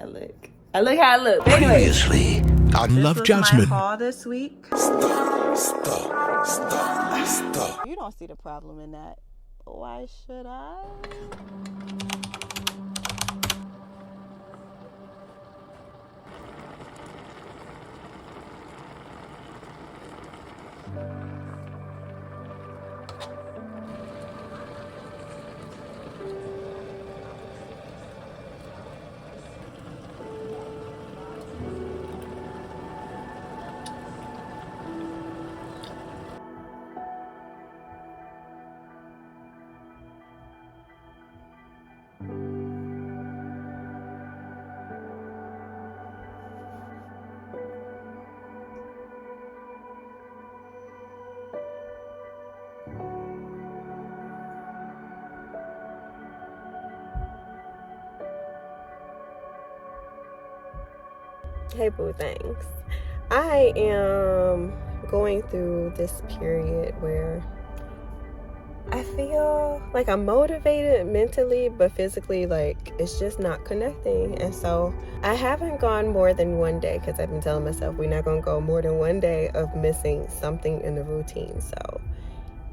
I look. I look how I look. Anyway, Previously on Love Jasmyn. my haul this week. Stop. You don't see the problem in that. Why should I? Hey boo, thanks. I am going through this period where I feel like I'm motivated mentally, but physically, like, it's just not connecting. And so I haven't gone more than one day, because I've been telling myself we're not going to go more than one day of missing something in the routine. So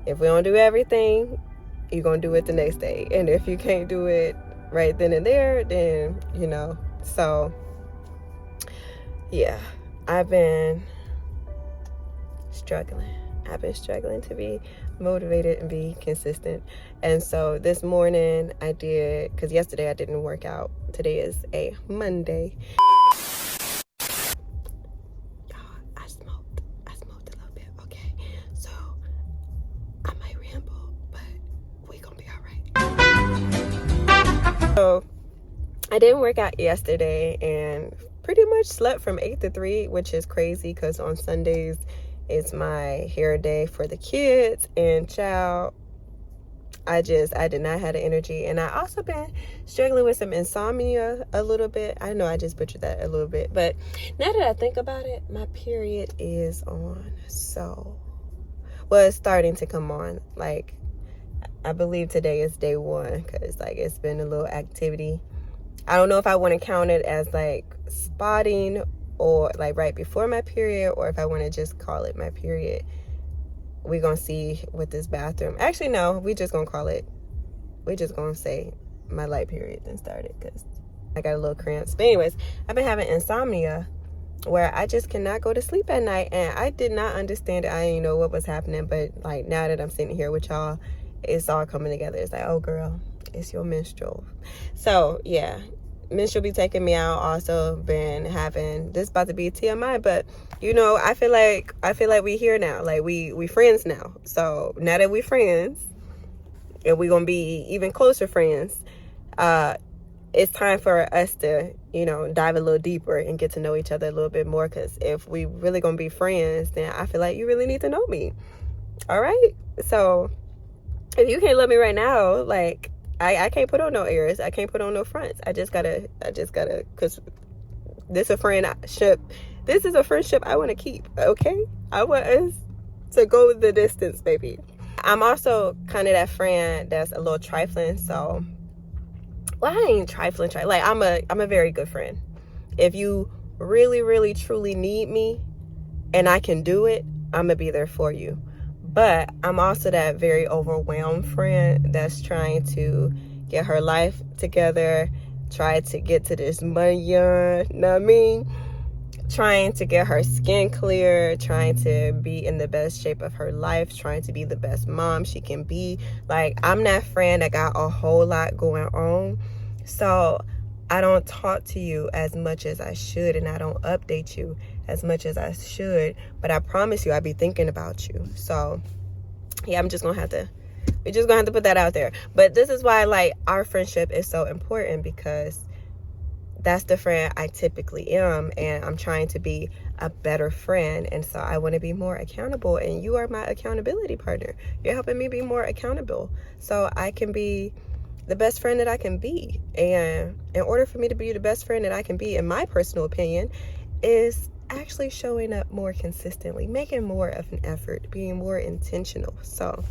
if we don't do everything, you're going to do it the next day. And if you can't do it right then and there, then, you know, so yeah, I've been struggling to be motivated and be consistent. And so this morning I did, because yesterday I didn't work out. Today is a Monday. I smoked a little bit. Okay, so I might ramble, but we gonna be all right. So I didn't work out yesterday and pretty much slept from 8 to 3, which is crazy because on Sundays it's my hair day for the kids. And child, I did not have the energy. And I also been struggling with some insomnia a little bit. I know I just butchered that a little bit, but now that I think about it, my period is on. So, well, it's starting to come on. Like, I believe today is day 1 because like it's been a little activity. I don't know if I want to count it as like spotting or like right before my period, or if I want to just call it my period. We're going to see with this bathroom. Actually, no, we just going to say my light period then started because I got a little cramps. But anyways, I've been having insomnia where I just cannot go to sleep at night. And I did not understand it. I didn't know what was happening. But like now that I'm sitting here with y'all, it's all coming together. It's like, oh girl, it's your menstrual. So yeah, menstrual be taking me out. Also been having, this about to be TMI, but you know, I feel like we here now. Like we friends now. So now that we friends and we gonna be even closer friends, it's time for us to, you know, dive a little deeper and get to know each other a little bit more. Because if we really gonna be friends, then I feel like you really need to know me. All right, so if you can't love me right now, like I can't put on no airs. I can't put on no fronts. I just gotta, because this is a friendship. This is a friendship I want to keep, okay? I want us to go the distance, baby. I'm also kind of that friend that's a little trifling, so, well, I ain't trifling. Like, I'm a very good friend. If you really, really, truly need me and I can do it, I'm gonna be there for you. But I'm also that very overwhelmed friend that's trying to get her life together, try to get to this money, you know what I mean? Trying to get her skin clear, trying to be in the best shape of her life, trying to be the best mom she can be. Like, I'm that friend that got a whole lot going on. So I don't talk to you as much as I should, and I don't update you as much as I should, but I promise you I be thinking about you. So yeah, we're just gonna have to put that out there. But this is why, like, our friendship is so important, because that's the friend I typically am, and I'm trying to be a better friend. And so I want to be more accountable, and you are my accountability partner. You're helping me be more accountable so I can be the best friend that I can be. And in order for me to be the best friend that I can be, in my personal opinion, is actually showing up more consistently, making more of an effort, being more intentional. So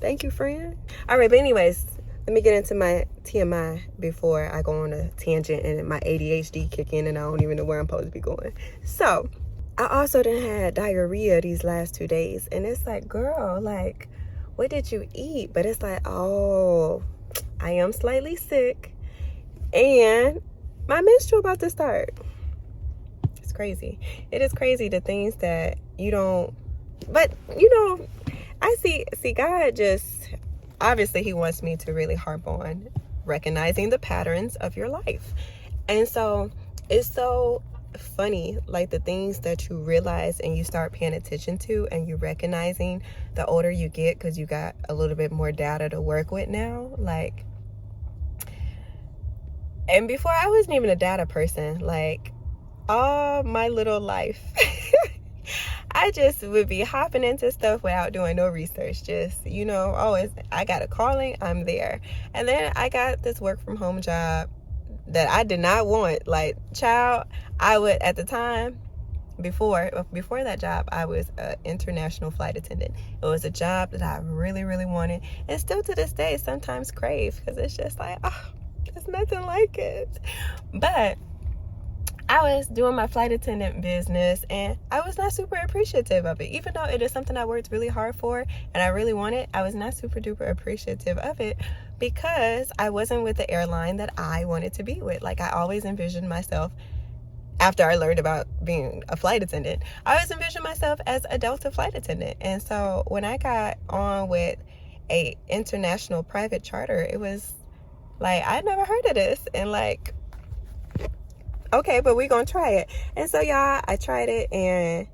thank you, friend. All right, but anyways, let me get into my TMI before I go on a tangent and my ADHD kick in and I don't even know where I'm supposed to be going. So I also done had diarrhea these last 2 days, and it's like, girl, like, what did you eat? But it's like, oh, I am slightly sick and my menstrual about to start. It's crazy. It is crazy, the things that you don't, but you know, I see God just, obviously he wants me to really harp on recognizing the patterns of your life. And so it's so funny, like the things that you realize and you start paying attention to and you recognizing the older you get, because you got a little bit more data to work with now. Like, and before I wasn't even a data person, like all my little life I just would be hopping into stuff without doing no research. Just, you know, always, I got a calling, I'm there. And then I got this work from home job that I did not want. Like, child, I would, at the time, before that job, I was an international flight attendant. It was a job that I really, really wanted. And still to this day, sometimes crave, because it's just like, oh, there's nothing like it. But I was doing my flight attendant business and I was not super appreciative of it. Even though it is something I worked really hard for and I really wanted, I was not super duper appreciative of it because I wasn't with the airline that I wanted to be with. Like, I always envisioned myself, after I learned about being a flight attendant, I always envisioned myself as a Delta flight attendant. And so when I got on with a international private charter, it was like, I'd never heard of this. And like, okay, but we're gonna try it. And so y'all, I tried it, and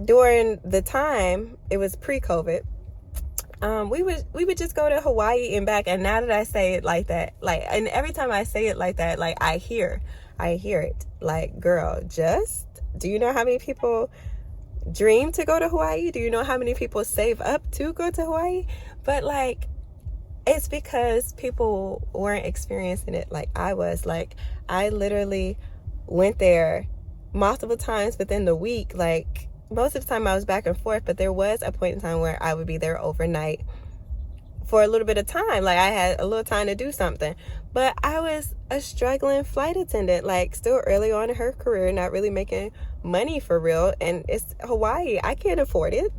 during the time, it was pre-COVID, we would just go to Hawaii and back. And now that I say it like that, like, and every time I say it like that, like, I hear it. Like, girl, just, do you know how many people dream to go to Hawaii? Do you know how many people save up to go to Hawaii? But like, it's because people weren't experiencing it like I was. Like, I literally went there multiple times within the week. Like, most of the time I was back and forth, but there was a point in time where I would be there overnight for a little bit of time. Like, I had a little time to do something. But I was a struggling flight attendant, like, still early on in her career, not really making money for real. And it's Hawaii. I can't afford it,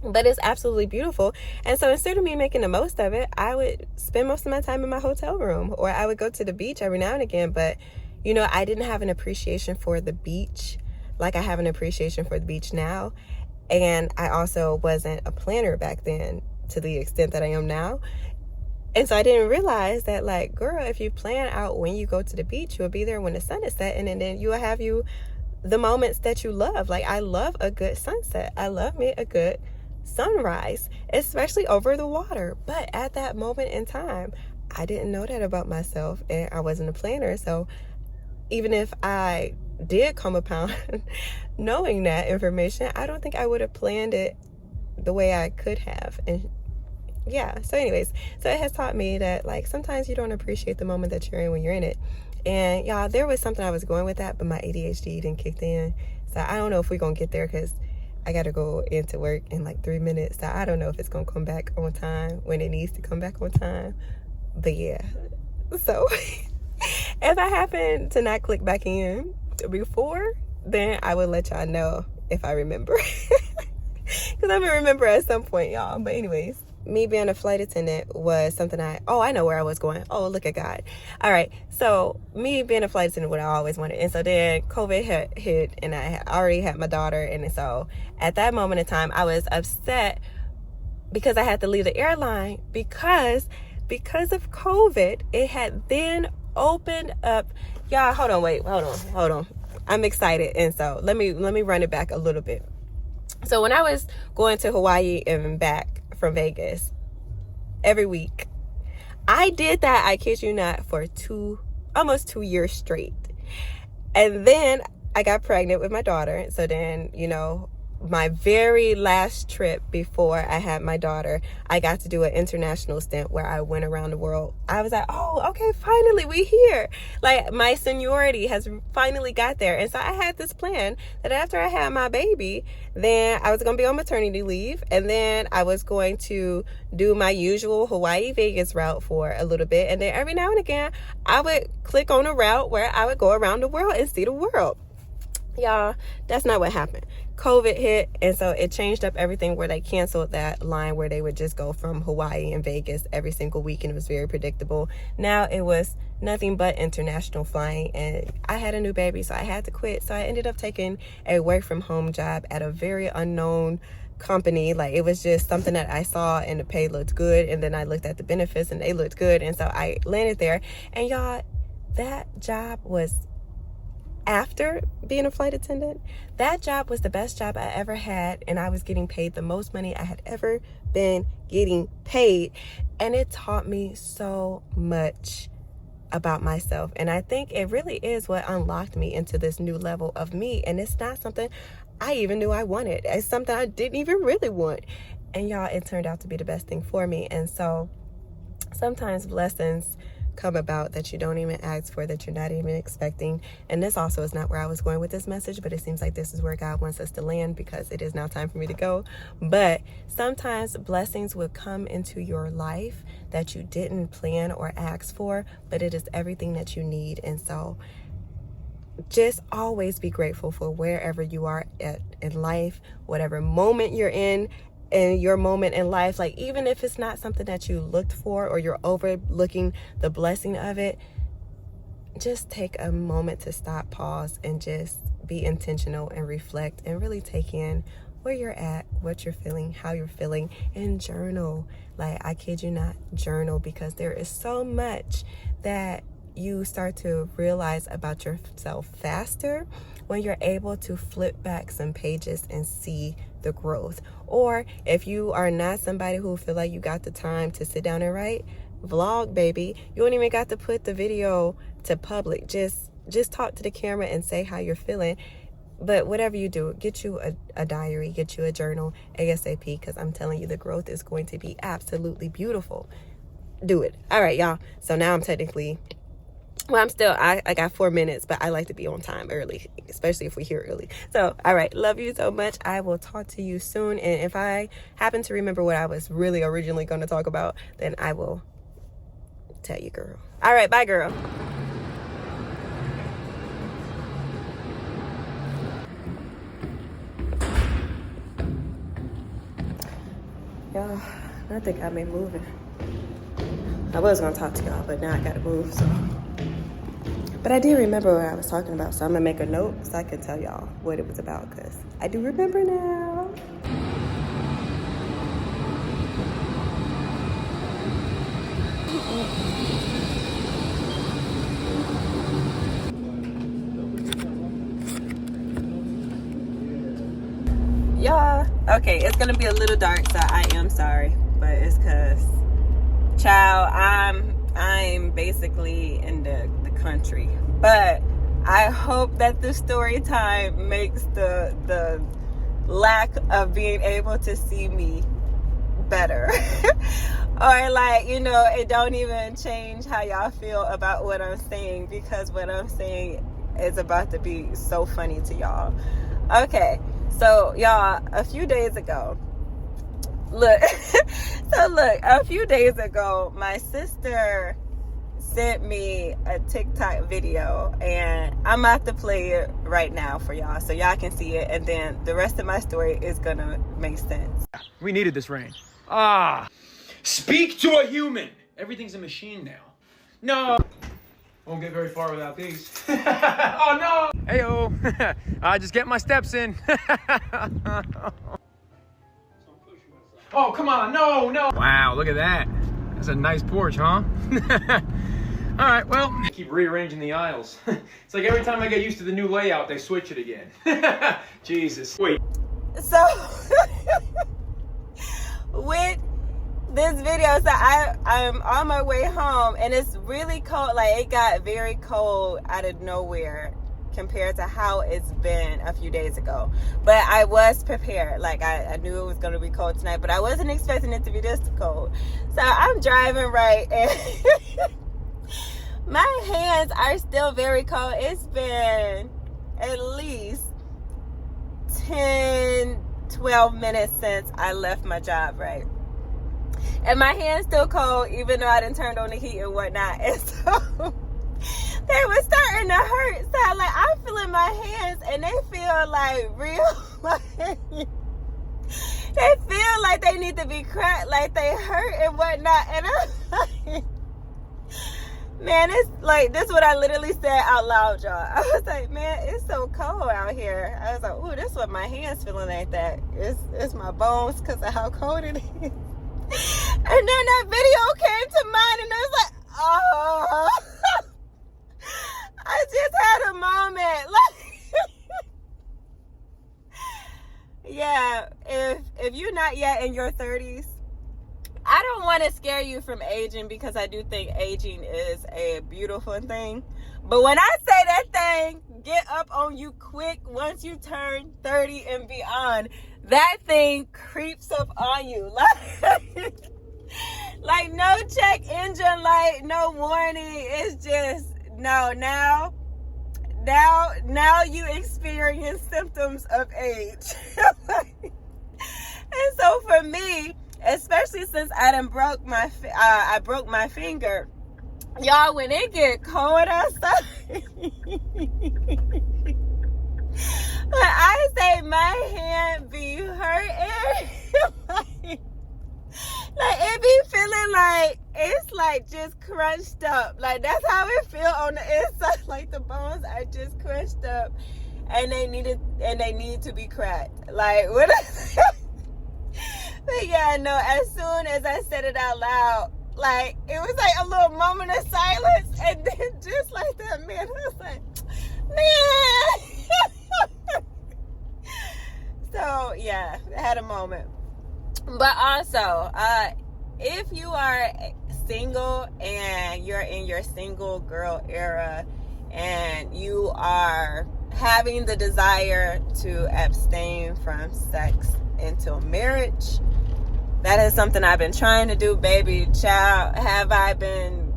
but it's absolutely beautiful. And so instead of me making the most of it, I would spend most of my time in my hotel room, or I would go to the beach every now and again. But, you know, I didn't have an appreciation for the beach like I have an appreciation for the beach now. And I also wasn't a planner back then to the extent that I am now. And so I didn't realize that, like, girl, if you plan out when you go to the beach, you'll be there when the sun is setting, and then you will have the moments that you love. Like, I love a good sunset. I love me a good sunrise, especially over the water. But at that moment in time, I didn't know that about myself, and I wasn't a planner. So even if I did come upon knowing that information, I don't think I would have planned it the way I could have. And yeah, so anyways, so it has taught me that, like, sometimes you don't appreciate the moment that you're in when you're in it. And y'all, there was something I was going with that, but my ADHD didn't kick in. So I don't know if we're gonna get there, because I gotta go into work in like 3 minutes. So I don't know if it's gonna come back on time when it needs to come back on time. But yeah, so if I happen to not click back in before, then I will let y'all know if I remember. Because I'm gonna remember at some point, y'all. But anyways, me being a flight attendant was something I know where I was going. Oh, look at God. All right, so me being a flight attendant, what I always wanted. And so then COVID had hit, and I had already had my daughter. And so at that moment in time, I was upset because I had to leave the airline because of COVID. It had then opened up. Y'all, hold on. I'm excited. And so let me run it back a little bit. So when I was going to Hawaii and back from Vegas every week, I did that, I kid you not, for almost 2 years straight. And then I got pregnant with my daughter. So then, you know, my very last trip before I had my daughter, I got to do an international stint where I went around the world. I was like, oh, okay, finally we here. Like, my seniority has finally got there. And so I had this plan that after I had my baby, then I was going to be on maternity leave. And then I was going to do my usual Hawaii Vegas route for a little bit. And then every now and again, I would click on a route where I would go around the world and see the world. Y'all, that's not what happened. COVID hit, and so it changed up everything where they canceled that line where they would just go from Hawaii and Vegas every single week, and it was very predictable. Now it was nothing but international flying, and I had a new baby, so I had to quit. So I ended up taking a work from home job at a very unknown company. Like, it was just something that I saw and the pay looked good, and then I looked at the benefits and they looked good, and so I landed there. And y'all, that job was, after being a flight attendant, that job was the best job I ever had, and I was getting paid the most money I had ever been getting paid. And it taught me so much about myself, and I think it really is what unlocked me into this new level of me. And it's not something I even knew I wanted. It's something I didn't even really want, and y'all, it turned out to be the best thing for me. And so sometimes blessings come about that you don't even ask for, that you're not even expecting. And this also is not where I was going with this message, but it seems like this is where God wants us to land, because it is now time for me to go. But sometimes blessings will come into your life that you didn't plan or ask for, but it is everything that you need. And so just always be grateful for wherever you are at in life, whatever moment you're in your moment in life. Like, even if it's not something that you looked for or you're overlooking the blessing of it, just take a moment to stop, pause, and just be intentional and reflect and really take in where you're at, what you're feeling, how you're feeling, and journal. Like, I kid you not, journal, because there is so much that you start to realize about yourself faster when you're able to flip back some pages and see the growth. Or if you are not somebody who feel like you got the time to sit down and write, vlog, baby. You don't even got to put the video to public. Just talk to the camera and say how you're feeling. But whatever you do, get you a diary, get you a journal ASAP, because I'm telling you, the growth is going to be absolutely beautiful. Do it. All right, y'all. So now I'm technically, well, I got 4 minutes, but I like to be on time early, especially if we're here early. So, all right, love you so much. I will talk to you soon. And if I happen to remember what I was really originally going to talk about, then I will tell you, girl. All right, bye, girl. Y'all, nothing got me moving. I was going to talk to y'all, but now I got to move, so. But I did remember what I was talking about, so I'm going to make a note so I can tell y'all what it was about, because I do remember now. Y'all, okay, it's going to be a little dark, so I am sorry, but it's because, child, I'm basically in the country, but I hope that the story time makes the lack of being able to see me better. Or, like, you know, it don't even change how y'all feel about what I'm saying, because what I'm saying is about to be so funny to y'all. Okay, so y'all, a few days ago, a few days ago, my sister sent me a TikTok video, and I'm about to play it right now for y'all so y'all can see it, and then the rest of my story is gonna make sense. We needed this rain. Speak to a human. Everything's a machine now. No. Won't get very far without these. Oh no. Heyo. I just get my steps in. Oh, come on. No. Wow, look at that. That's a nice porch, huh? All right, well, keep rearranging the aisles. It's like every time I get used to the new layout, they switch it again. Jesus. Wait. So, with this video, so I'm on my way home, and it's really cold. Like, it got very cold out of nowhere compared to how it's been a few days ago. But I was prepared. Like, I knew it was going to be cold tonight, but I wasn't expecting it to be this cold. So I'm driving, right, and my hands are still very cold. It's been at least 10, 12 minutes since I left my job, right? And my hands still cold, even though I didn't turn on the heat and whatnot. And so they were starting to hurt. So I'm feeling my hands, and they feel like real, they feel like they need to be cracked, like they hurt and whatnot. And I'm like, man, it's like, this is what I literally said out loud, y'all. I was like, man, it's so cold out here. I was like, ooh, this is what my hands feeling like that. It's my bones because of how cold it is. And then that video came to mind, and I was like, oh, I just had a moment. Yeah, if you're not yet in your 30s, I don't want to scare you from aging, because I do think aging is a beautiful thing. But when I say that thing get up on you quick once you turn 30 and beyond, that thing creeps up on you. Like no check engine light, no warning. It's just, no, now you experience symptoms of age. And so for me, especially since I broke my finger, y'all, when it get cold outside, when I say my hand be hurting, like it be feeling like it's like just crunched up. Like that's how it feel on the inside. Like the bones are just crunched up, and they need to be cracked. Like what? But yeah, no, as soon as I said it out loud, like, it was like a little moment of silence, and then just like that, man, I was like, man. So, yeah, I had a moment. But also, if you are single and you're in your single girl era, and you are having the desire to abstain from sex until marriage, that is something I've been trying to do, baby. Child, have I been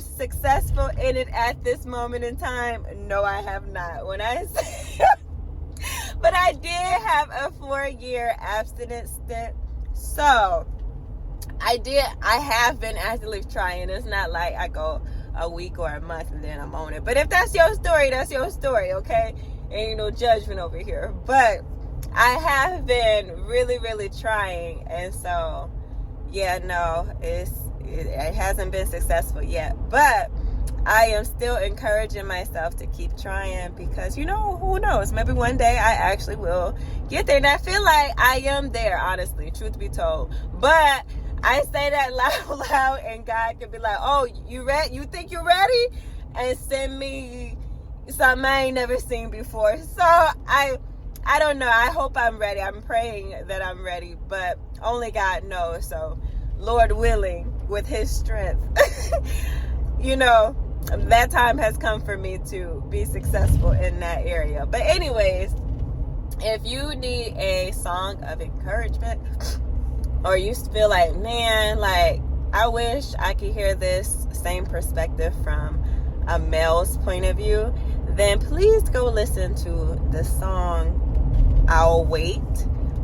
successful in it at this moment in time? No, I have not. When I say but I did have a 4-year abstinence stint. So I have been actively trying. It's not like I go a week or a month and then I'm on it. But if that's your story, that's your story, okay? Ain't no judgment over here. But I have been really, really trying. And so, yeah, no, it hasn't been successful yet. But I am still encouraging myself to keep trying, because, you know, who knows? Maybe one day I actually will get there. And I feel like I am there, honestly, truth be told. But I say that loud, and God can be like, oh, you ready? You think you're ready? And send me something I ain't never seen before. So I don't know. I hope I'm ready. I'm praying that I'm ready, but only God knows. So Lord willing, with his strength, you know, that time has come for me to be successful in that area. But anyways, if you need a song of encouragement, or you feel like, man, like, I wish I could hear this same perspective from a male's point of view, then please go listen to the song I'll Wait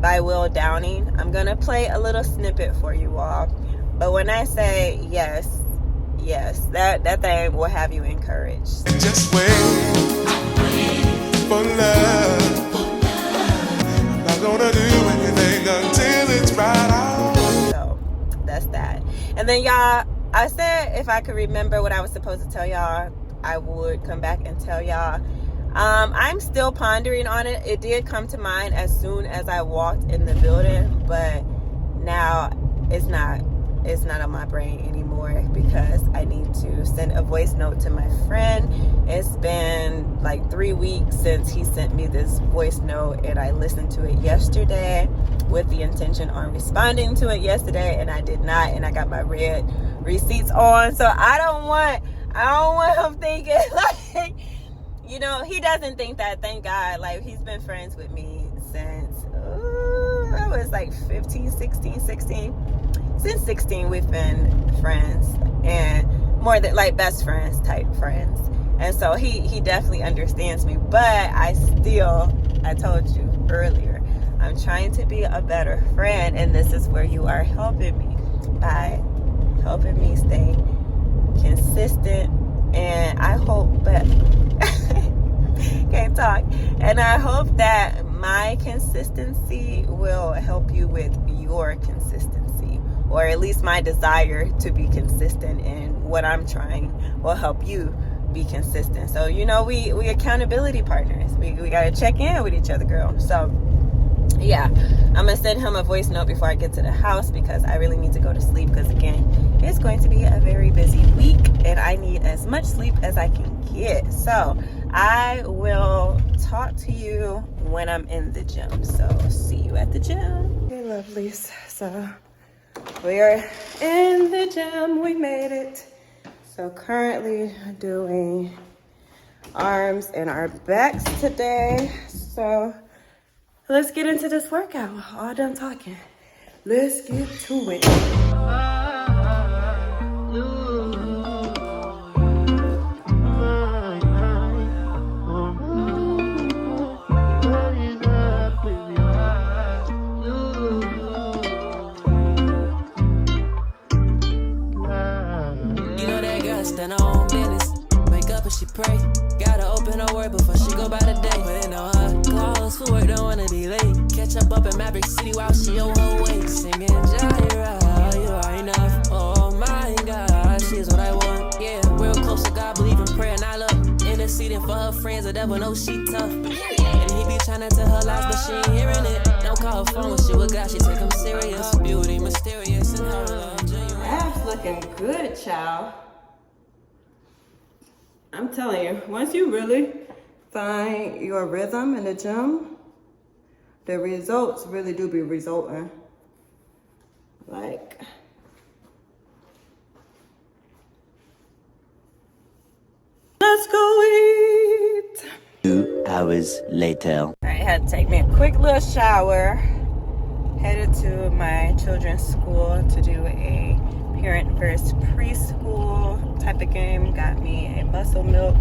by Will Downing. I'm going to play a little snippet for you all. But when I say yes, that thing will have you encouraged. Just wait for love. I'm not gonna do anything until it's right out. So that's that. And then y'all, I said if I could remember what I was supposed to tell y'all, I would come back and tell y'all. I'm still pondering on it. It did come to mind as soon as I walked in the building, but now it's not on my brain anymore, because I need to send a voice note to my friend. It's been like 3 weeks since he sent me this voice note, and I listened to it yesterday with the intention on responding to it yesterday, and I did not, and I got my red receipts on. So I I don't want him thinking like, you know, he doesn't think that, thank God. Like, he's been friends with me since, I was like 15, 16. Since 16, we've been friends, and more than like best friends type friends. And so he definitely understands me, but I told you earlier, I'm trying to be a better friend, and this is where you are helping me by helping me stay consistent. And I hope that can't talk, and I hope that my consistency will help you with your consistency, or at least my desire to be consistent in what I'm trying will help you be consistent. So, you know, we accountability partners. We got to check in with each other, girl. So yeah, I'm gonna send him a voice note before I get to the house, because I really need to go to sleep, because again, it's going to be a very busy week and I need as much sleep as I can get. So I will talk to you when I'm in the gym. So see you at the gym. Hey, lovelies. So we are in the gym. We made it. So currently doing arms and our backs today. So let's get into this workout. All done talking. Let's get to it. Stand her own business. Wake up and she pray. Gotta open her word before she go by the day. Put in her clothes for work, don't wanna be late. Catch up in Maverick City while she on her way. Singing Jaira, you are enough. Oh my God, she's what I want. Yeah, real close to God, believe in prayer and I love. Interceding for her friends, the devil knows she tough. And he be trying to tell her lies, but she ain't hearing it. Don't call her phone when she with God, she take him serious. Beauty mysterious and her love genuine. Abs looking good, child. I'm telling you, once you really find your rhythm in the gym, the results really do be resulting. Like, let's go eat. 2 hours later. I had to take me a quick little shower. Headed to my children's school to do a parent versus preschool type of game. Got me a muscle milk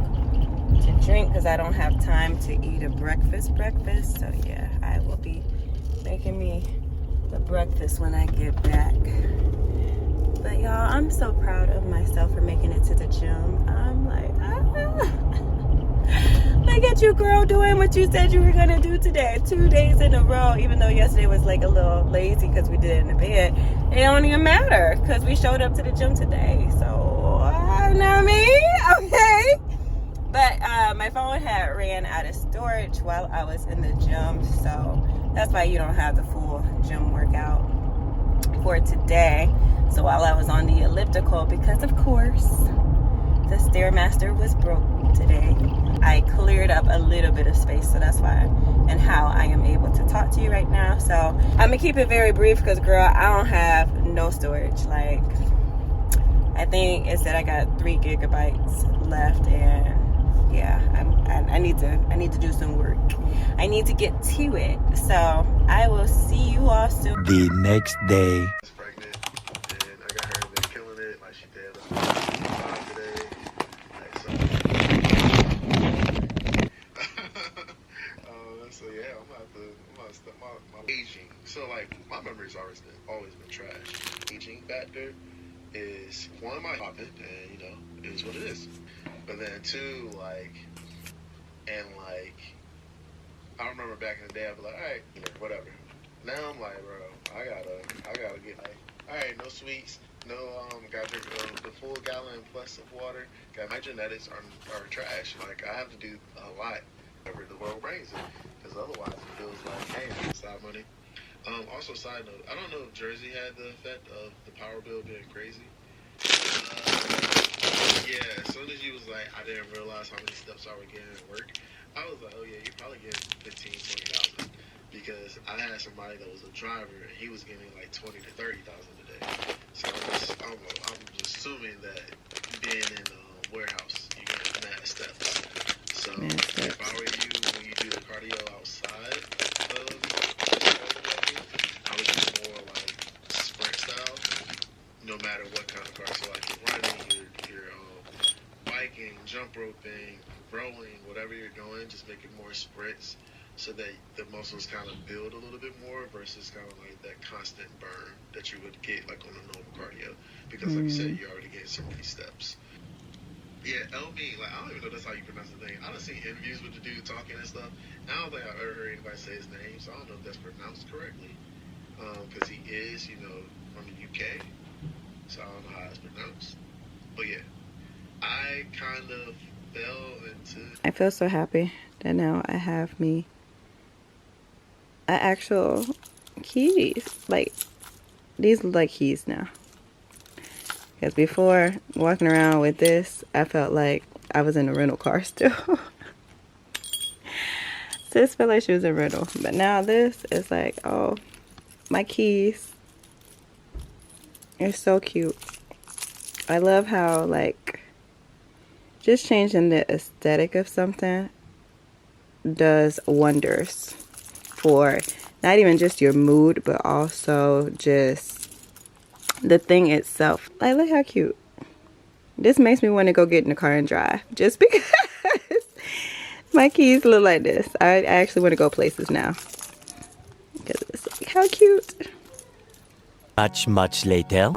to drink because I don't have time to eat a breakfast. So yeah, I will be making me the breakfast when I get back. But y'all, I'm so proud of myself for making it to the gym. I'm like, look at you, girl, doing what you said you were gonna do today. 2 days in a row, even though yesterday was like a little lazy because we did it in the bed. It don't even matter because we showed up to the gym today. So, not me, okay? But my phone had ran out of storage while I was in the gym. So that's why you don't have the full gym workout for today. So while I was on the elliptical, because of course, the Stairmaster was broke today, I cleared up a little bit of space, so that's why and how I am able to talk to you right now. So I'm gonna keep it very brief because, girl, I don't have no storage. Like, I think it said I got 3 gigabytes left, and yeah, I need to do some work. I need to get to it. So I will see you all soon. The next day. Pregnant, and I got her been killing it like she did today. Like, so yeah, I'm about to step my aging. So like my memory's always been trash. Aging factor is one of my topic, and you know, it is what it is. But then 2, I remember back in the day, I'd be like, all right, whatever. Now I'm like, bro, I gotta get like, all right, no sweets, no, gotta drink the full gallon plus of water. My genetics are trash. Like, I have to do a lot whenever the world brings it, because otherwise it feels like, hey, I'm side money. Also, side note, I don't know if Jersey had the effect of the power bill being crazy. Yeah, as soon as you was like, I didn't realize how many steps I were getting at work, I was like, oh yeah, you're probably getting 15,000, 20,000. Because I had somebody that was a driver and he was getting like 20 to 30,000 a day. So I'm assuming that being in a warehouse if I were you, when you do the cardio outside of walking, I would do more like sprint style, no matter what kind of car. So like you're running, you're biking, jump roping, rowing, whatever you're doing, just make it more sprints so that the muscles kind of build a little bit more versus kind of like that constant burn that you would get like on a normal cardio. Because like you said, you're already getting so many steps. Yeah, LB, like I don't even know that's how you pronounce the thing. I done seen interviews with the dude talking and stuff. I don't think I've ever heard anybody say his name, so I don't know if that's pronounced correctly. Because he is, you know, from the UK, so I don't know how it's pronounced. But yeah, I kind of fell into. I feel so happy that now I have me actual keys. Like, these look like keys now. Because before, walking around with this, I felt like I was in a rental car still. Sis felt like she was in a rental. But now this is like, oh, my keys. It's so cute. I love how, like, just changing the aesthetic of something does wonders for not even just your mood, but also just the thing itself. Like, look how cute. This makes me want to go get in the car and drive just because my keys look like this. I actually want to go places now because it's like, how cute. Much later.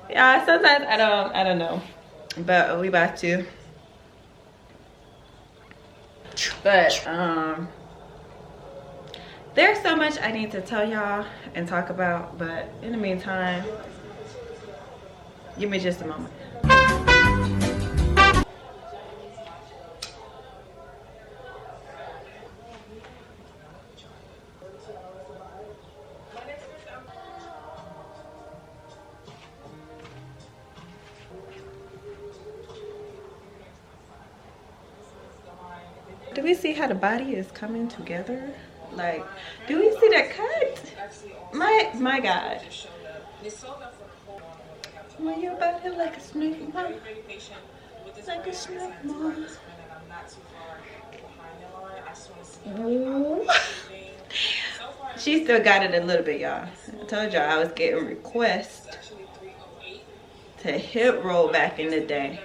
Yeah, sometimes I don't know, but we about to. But there's so much I need to tell y'all and talk about, but in the meantime, give me just a moment. Do we see how the body is coming together? Like, do we see that cut? My God. When your body like a snake, mom. Like a snake, mom. Ooh. She still got it a little bit, y'all. I told y'all I was getting requests to hip roll back in the day.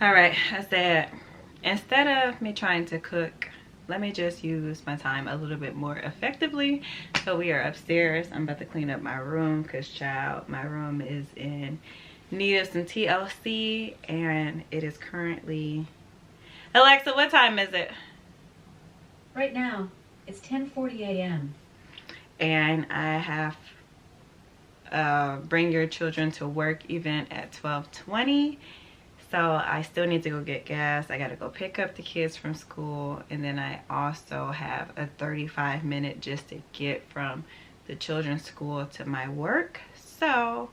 All right, I said, instead of me trying to cook, let me just use my time a little bit more effectively. So we are upstairs. I'm about to clean up my room because, child, my room is in need of some TLC, and it is currently, Alexa, what time is it? Right now, it's 10:40 a.m. And I have Bring Your Children to Work event at 12:20. So I still need to go get gas. I gotta go pick up the kids from school, and then I also have a 35-minute just to get from the children's school to my work. So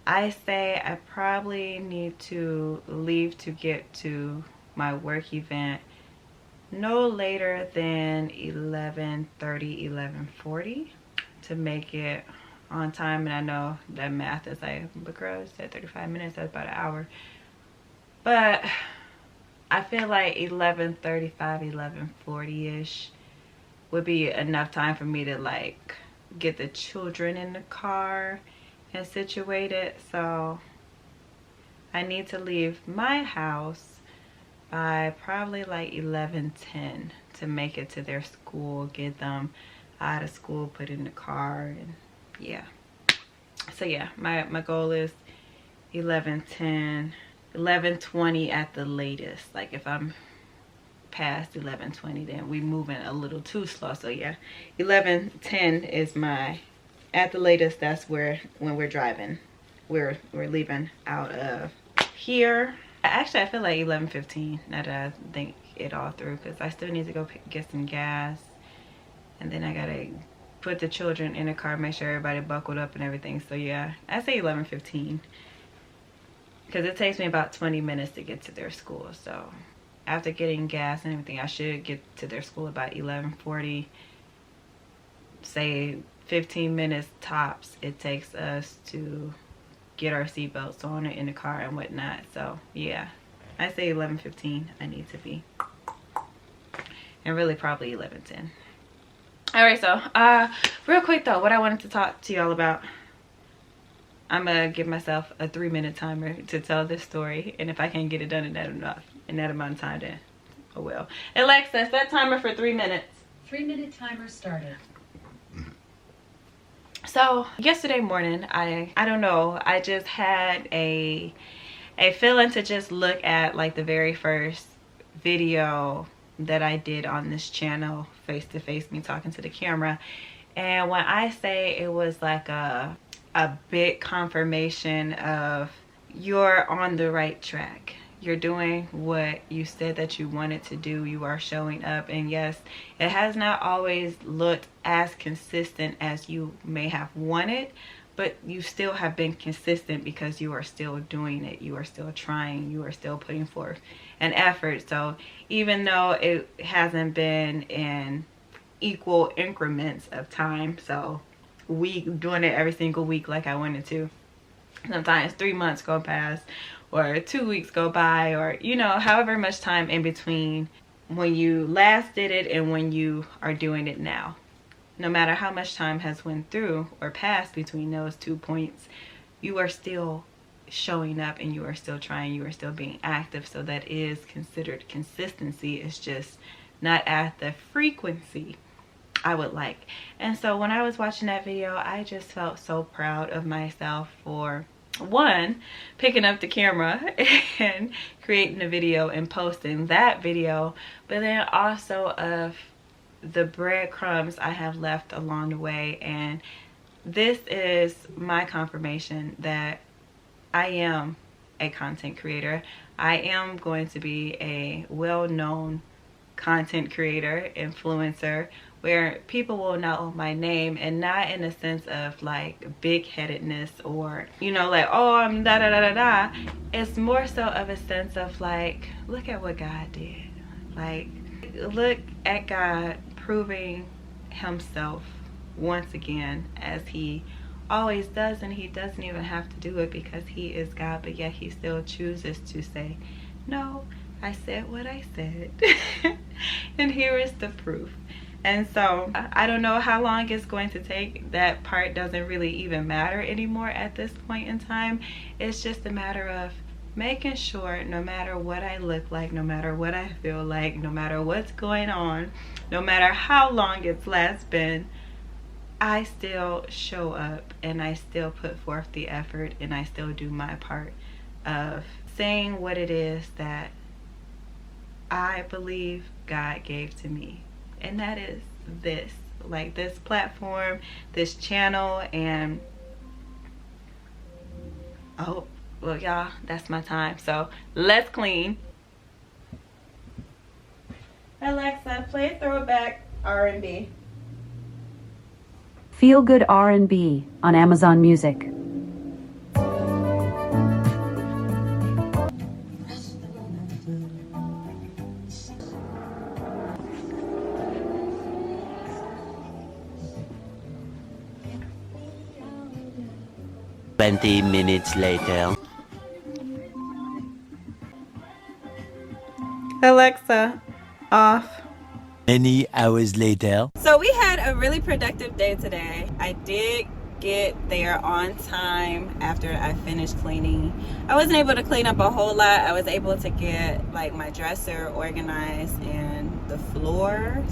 I say I probably need to leave to get to my work event no later than 11:30, 11:40 to make it on time. And I know that math is like, but girl, it's at 35 minutes, that's about an hour. But I feel like 11:35, 11:40-ish would be enough time for me to like get the children in the car and situated. So I need to leave my house by probably like 11:10 to make it to their school, get them out of school, put in the car, and yeah. So yeah, my goal is 11:10. 11:20 at the latest. Like if I'm past 11:20, then we moving a little too slow. So yeah, 11:10 is my at the latest. That's where when we're driving, we're leaving out of here. Actually, I feel like 11:15 now that I think it all through, because I still need to go get some gas, and then I gotta put the children in the car, make sure everybody buckled up and everything. So yeah, I say 11:15 because it takes me about 20 minutes to get to their school. So after getting gas and everything, I should get to their school about 11:40. Say 15 minutes tops it takes us to get our seatbelts on and in the car and whatnot. So yeah, I say 11:15 I need to be, and really probably 11:10. All right, so real quick though, what I wanted to talk to y'all about, I'm gonna give myself a 3-minute timer to tell this story, and if I can't get it done in that amount of time, then oh well. Alexa, set timer for 3 minutes. 3-minute timer started. So yesterday morning, I don't know, I just had a feeling to just look at like the very first video that I did on this channel, face to face, me talking to the camera. And when I say it was like a big confirmation of you're on the right track, you're doing what you said that you wanted to do, you are showing up. And yes, it has not always looked as consistent as you may have wanted, but you still have been consistent because you are still doing it, you are still trying, you are still putting forth an effort. So even though it hasn't been in equal increments of time, so doing it every single week like I wanted to, sometimes 3 months go past or 2 weeks go by, or you know, however much time in between when you last did it and when you are doing it now. No matter how much time has went through or passed between those 2 points, you are still showing up and you are still trying, you are still being active. So that is considered consistency. It's just not at the frequency I would like. And so when I was watching that video, I just felt so proud of myself for one, picking up the camera and creating a video and posting that video, but then also of the breadcrumbs I have left along the way. And this is my confirmation that I am a content creator. I am going to be a well-known content creator, influencer, where people will know my name, and not in a sense of like big-headedness or, you know, like, oh, I'm da da da da da. It's more so of a sense of like, look at what God did. Like, look at God proving himself once again, as he always does, and he doesn't even have to do it because he is God, but yet he still chooses to say, no, I said what I said. And here is the proof. And so I don't know how long it's going to take. That part doesn't really even matter anymore at this point in time. It's just a matter of making sure, no matter what I look like, no matter what I feel like, no matter what's going on, no matter how long it's last been, I still show up and I still put forth the effort and I still do my part of saying what it is that I believe God gave to me. And that is this, like this platform, this channel, and oh, well y'all, that's my time. So let's clean. Alexa, play Throwback R&B. Feel Good R&B on Amazon Music. Twenty minutes later. Alexa, off. Many hours later. So we had a really productive day today. I did get there on time after I finished cleaning. I wasn't able to clean up a whole lot. I was able to get like my dresser organized and the floor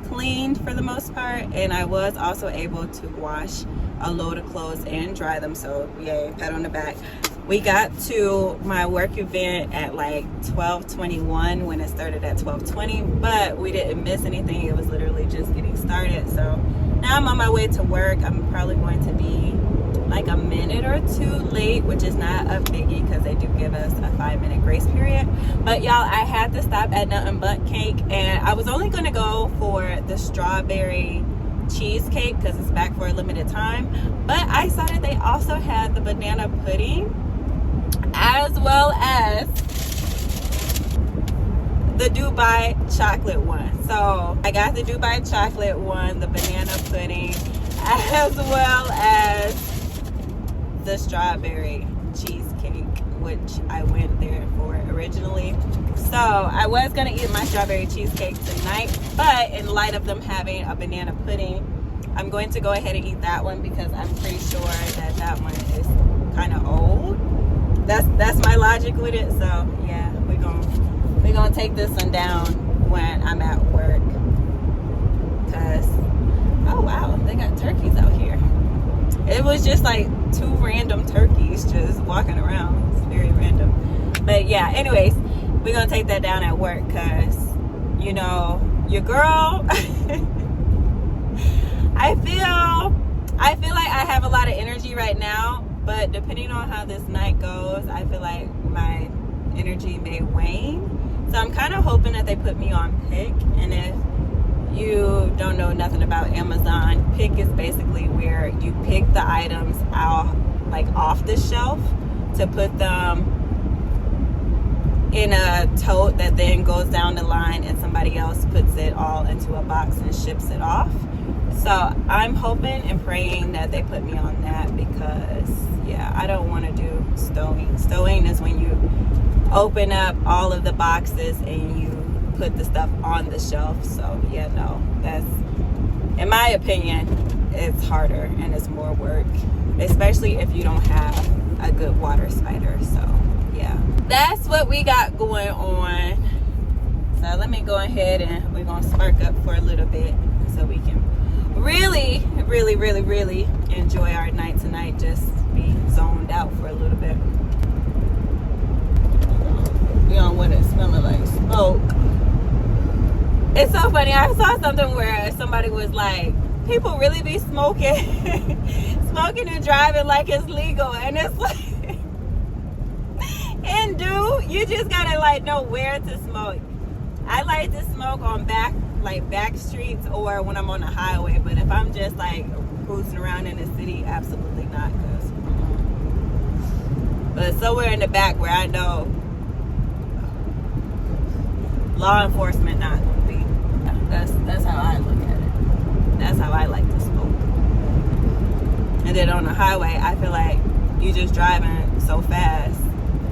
cleaned for the most part, and I was also able to wash a load of clothes and dry them, so yay, pat on the back. We got to my work event at like 12:21 when it started at 12:20, but we didn't miss anything. It was literally just getting started. So now I'm on my way to work. I'm probably going to be like a minute or two late, which is not a biggie because they do give us a 5-minute grace period. But y'all, I had to stop at Nothing But Cake, and I was only going to go for the strawberry cheesecake because it's back for a limited time. But I saw that they also had the banana pudding as well as the Dubai chocolate one. So I got the Dubai chocolate one, the banana pudding, as well as the strawberry cheesecake, which I went there for originally. So I was gonna eat my strawberry cheesecake tonight, but in light of them having a banana pudding, I'm going to go ahead and eat that one because I'm pretty sure that that one is kind of old. That's my logic with it. So yeah, we're gonna take this one down when I'm at work. Cause oh wow, they got turkeys out here. It was just like 2 random turkeys just walking around. It's very random. But yeah, anyways, we're gonna take that down at work because, you know, your girl, I feel like I have a lot of energy right now, but depending on how this night goes, I feel like my energy may wane. So I'm kind of hoping that they put me on pick. And if you don't know nothing about Amazon, pick is basically where you pick the items out like off the shelf to put them in a tote that then goes down the line and somebody else puts it all into a box and ships it off. So I'm hoping and praying that they put me on that because yeah, I don't want to do stowing. Stowing is when you open up all of the boxes and you put the stuff on the shelf. So yeah, no, that's, in my opinion, it's harder and it's more work, especially if you don't have a good water spider. So yeah, that's what we got going on. So let me go ahead and we're gonna spark up for a little bit so we can really enjoy our night tonight. Just be zoned out for a little bit. You know what it's smelling like, smoke. It's so funny, I saw something where somebody was like, people really be smoking smoking and driving like it's legal, and it's like and dude, you just gotta like know where to smoke. I like to smoke on back streets or when I'm on the highway, but if I'm just like cruising around in the city, absolutely not. But somewhere in the back where I know law enforcement not gonna be. That's how I look at it. That's how I like to smoke. And then on the highway, I feel like you just driving so fast,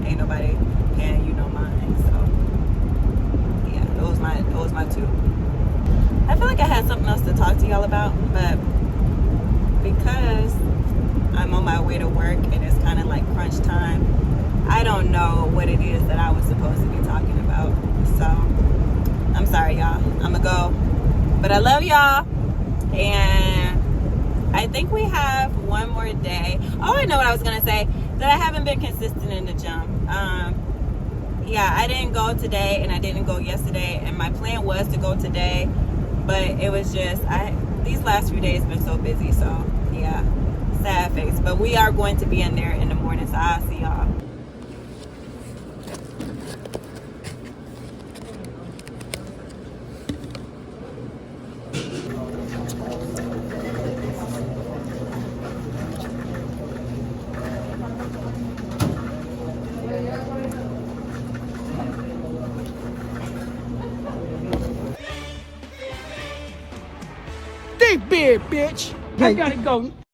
ain't nobody paying you no mind. So yeah, those my two. I feel like I had something else to talk to y'all about, but because I'm on my way to work and it's kind of like crunch time, I don't know what it is that I was supposed to be talking about. So I'm sorry, y'all. I'ma go, but I love y'all, and I think we have one more day. Oh, I know what I was gonna say, that I haven't been consistent in the gym. Yeah, I didn't go today and I didn't go yesterday, and my plan was to go today, but it was just these last few days been so busy. So yeah, sad face, but we are going to be in there in the morning, so I'll see y'all. Big bitch. I gotta go.